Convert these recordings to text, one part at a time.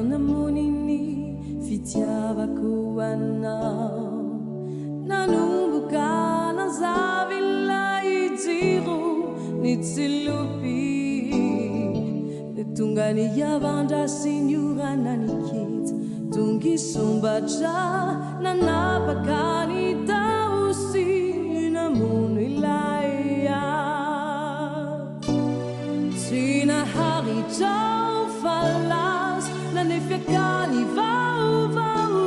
Namonini fitiavako anao nanomboka nazavila ijiro nitsilupi tonga niavandrasiny orana nikety tonga isombatra nanapaka ny taosy namono ilay tsy naharitrao falasy nanefiaka ny vaovao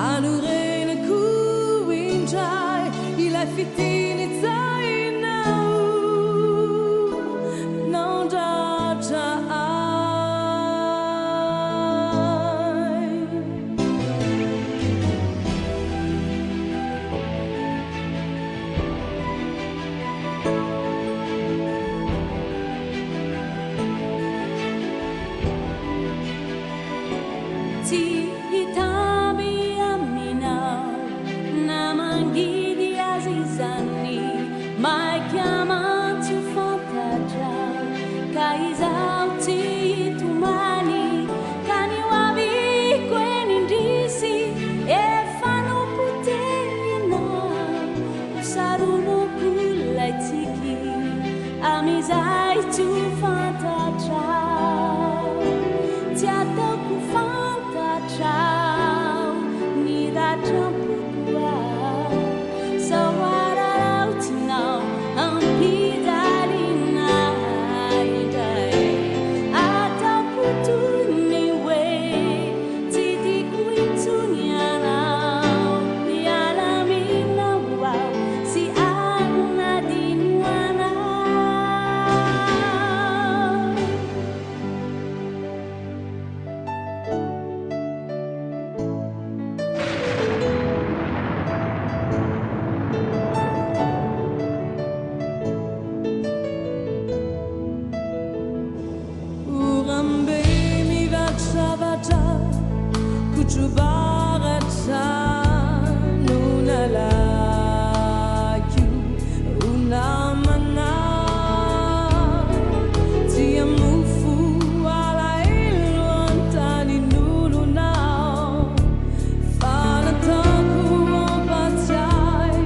anorenako indray ilay fitiny tsainao nandratra mai chiamati fantagia kaizauti tumani kani wavi kwenindisi e fano putena saruno kulaitiki amizai tu fantagia tiata ku fantagia ni da trampukua Kuchubarata nunalayu unamana tiamufu ala iluantani nulunao fanataku ompatai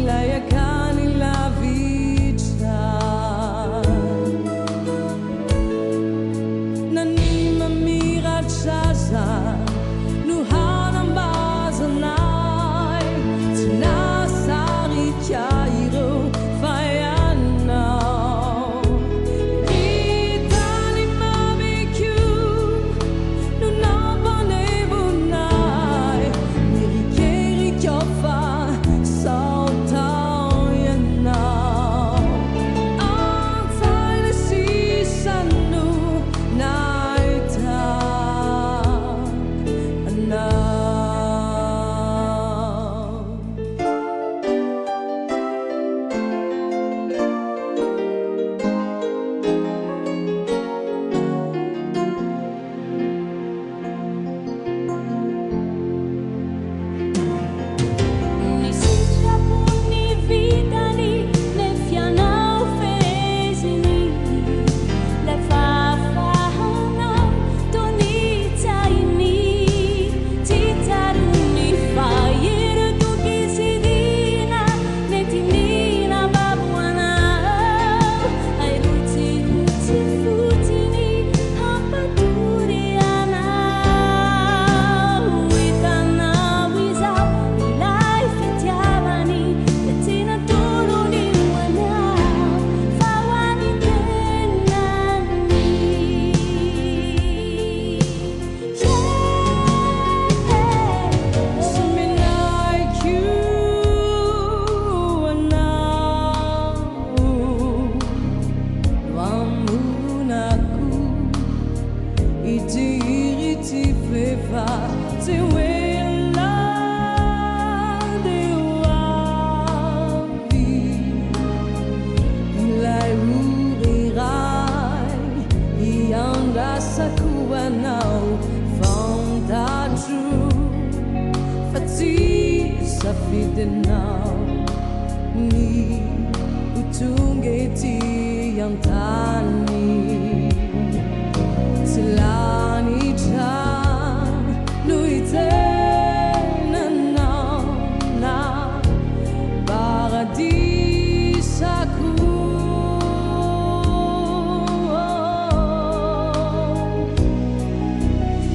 layakani la vita nanima mirachaza Fati sa fidenau ni lontani, se l'ani già lui te na paradisa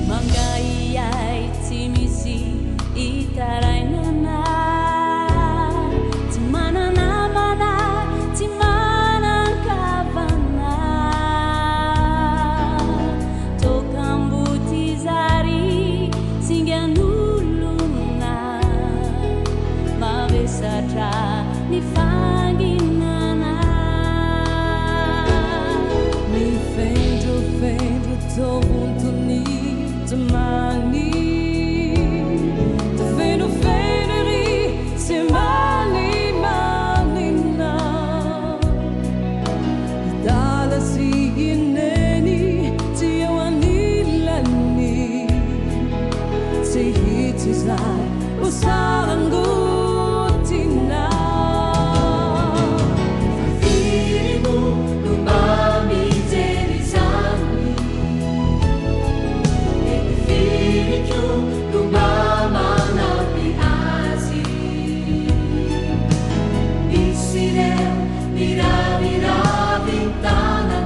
Mangai ai timisi itarai nana timana namana timana kavana tokambutizari singanuluna mavesatra nifanginana mi fendo tovuntuni domani dovendo federi se manina dalla si ineni ti anilani se hitizai o sarangutina Firimu numami terizami e firiku numama nabi asi Isirel mira vintana